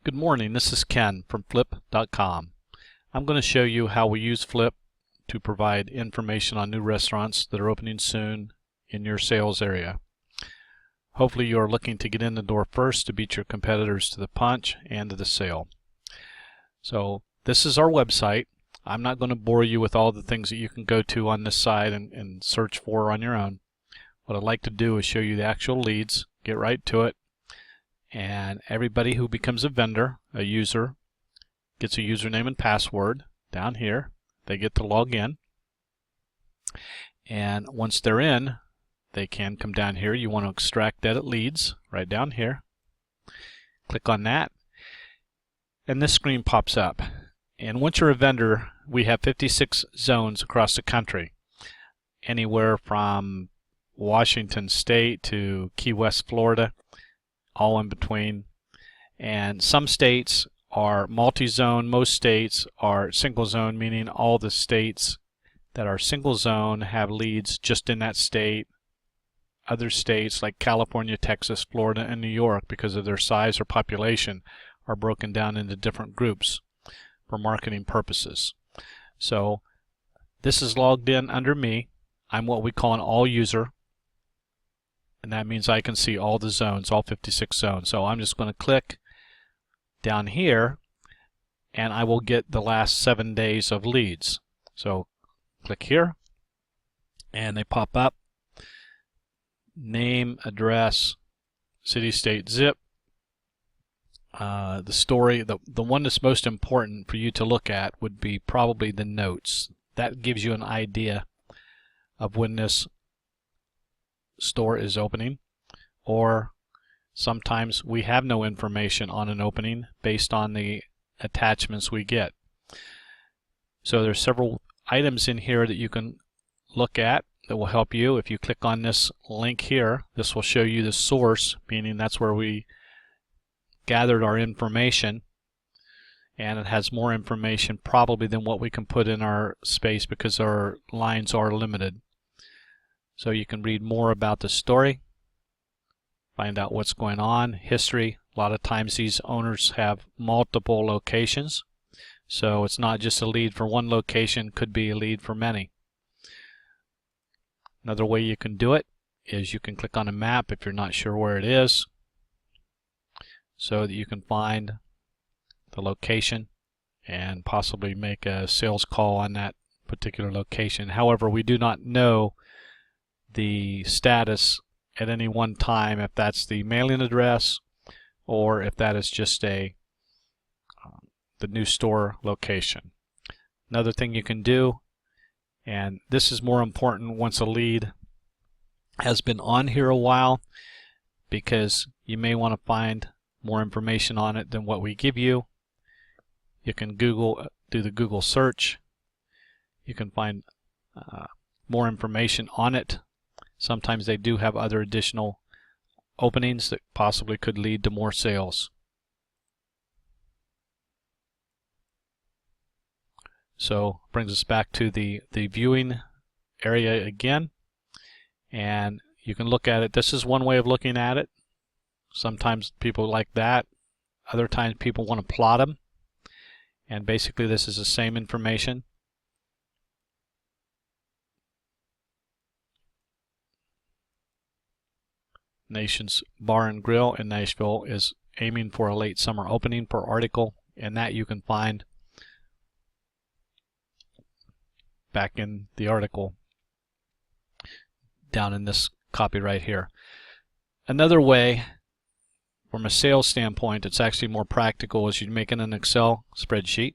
Good morning, this is Ken from Flhip.com. I'm going to show you how we use Flhip to provide information on new restaurants that are opening soon in your sales area. Hopefully you're looking to get in the door first to beat your competitors to the punch and to the sale. So this is our website. I'm not going to bore you with all the things that you can go to on this site and search for on your own. What I'd like to do is show you the actual leads, get right to it. And everybody who becomes a vendor, a user, gets a username and password down here. They get to log in. And once they're in, they can come down here. You want to extract edit leads right down here. Click on that. And this screen pops up. And once you're a vendor, we have 56 zones across the country. Anywhere from Washington State to Key West, Florida. All in between. And some states are multi-zone. Most states are single zone, meaning all the states that are single zone have leads just in that state. Other states like California, Texas, Florida, and New York, because of their size or population, are broken down into different groups for marketing purposes. So this is logged in under me. I'm what we call an all user. And that means I can see all the zones, all 56 zones. So I'm just going to click down here and I will get the last 7 days of leads. So click here and they pop up. Name, address, city, state, zip. The story, the one that's most important for you to look at would be probably the notes. That gives you an idea of when this store is opening, or sometimes we have no information on an opening based on the attachments we get. So there's several items in here that you can look at that will help you. If you click on this link here, this will show you the source, meaning that's where we gathered our information, and it has more information probably than what we can put in our space because our lines are limited. So you can read more about the story, find out what's going on, history. A lot of times these owners have multiple locations, so it's not just a lead for one location, could be a lead for many. Another way you can do it is you can click on a map if you're not sure where it is, so that you can find the location and possibly make a sales call on that particular location. However, we do not know the status at any one time, if that's the mailing address or if that is just the new store location. Another thing you can do, and this is more important once a lead has been on here a while, because you may want to find more information on it than what we give you. You can do the Google search. You can find more information on it. Sometimes they do have other additional openings that possibly could lead to more sales. So brings us back to the viewing area again, and you can look at it. This is one way of looking at it. Sometimes people like that. Other times people want to plot them, and basically this is the same information. Nation's Bar and Grill in Nashville is aiming for a late summer opening per article, and that you can find back in the article down in this copy right here. Another way from a sales standpoint, it's actually more practical, is you make it an Excel spreadsheet.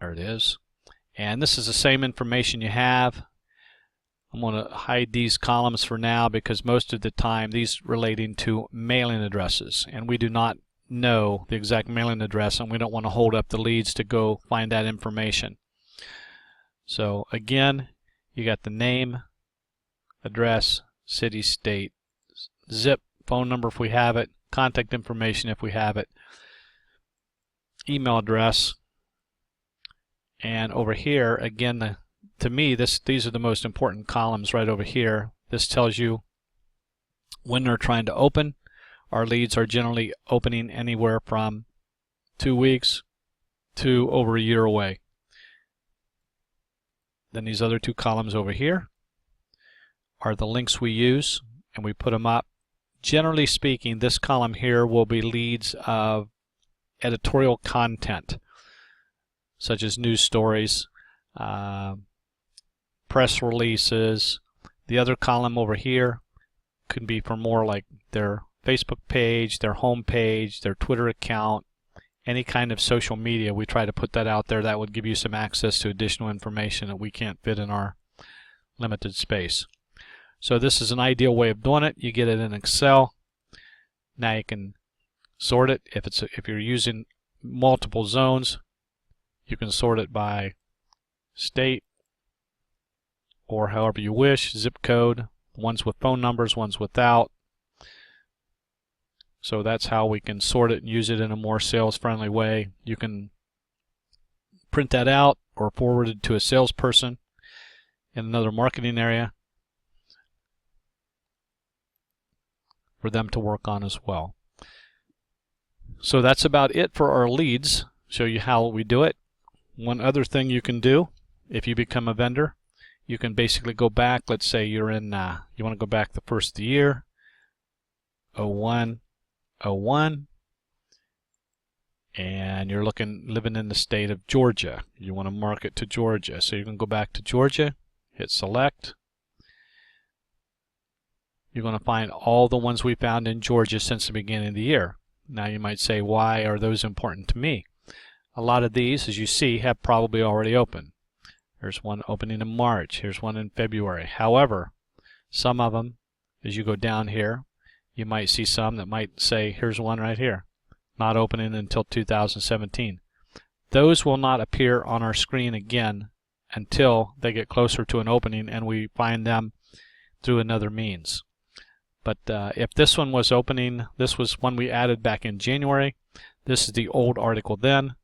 There it is. And this is the same information you have. I'm going to hide these columns for now because most of the time these relating to mailing addresses, and we do not know the exact mailing address, and we don't want to hold up the leads to go find that information. So again, you got the name, address, city, state, zip, phone number if we have it, contact information if we have it, email address, And over here, again, to me, these are the most important columns right over here. This tells you when they're trying to open. Our leads are generally opening anywhere from 2 weeks to over a year away. Then these other two columns over here are the links we use, and we put them up. Generally speaking, this column here will be leads of editorial content, such as news stories, press releases. The other column over here could be for more like their Facebook page, their home page, their Twitter account, any kind of social media. We try to put that out there. That would give you some access to additional information that we can't fit in our limited space. So this is an ideal way of doing it. You get it in Excel. Now you can sort it. If you're using multiple zones, you can sort it by state or however you wish, zip code, ones with phone numbers, ones without. So that's how we can sort it and use it in a more sales-friendly way. You can print that out or forward it to a salesperson in another marketing area for them to work on as well. So that's about it for our leads. Show you how we do it. One other thing you can do if you become a vendor, you can basically go back. Let's say you're in, you want to go back the first of the year, 01, and you're living in the state of Georgia. You want to market to Georgia, so you can go back to Georgia, hit select. You're going to find all the ones we found in Georgia since the beginning of the year. Now you might say, why are those important to me? A lot of these, as you see, have probably already opened. There's one opening in March. Here's one in February. However, some of them, as you go down here, you might see some that might say, here's one right here, not opening until 2017. Those will not appear on our screen again until they get closer to an opening and we find them through another means. But if this one was opening, this was one we added back in January. This is the old article then.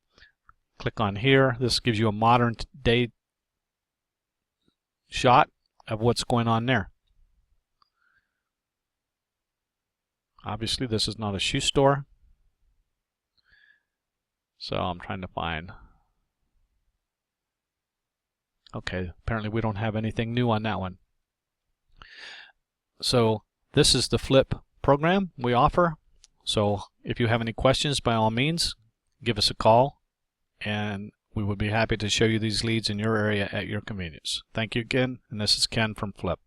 Click on here. This gives you a modern day shot of what's going on there. Obviously, this is not a shoe store. So I'm trying to find. Okay, apparently we don't have anything new on that one. So this is the Flip program we offer. So if you have any questions, by all means, give us a call, and we would be happy to show you these leads in your area at your convenience. Thank you again, and this is Ken from Flip.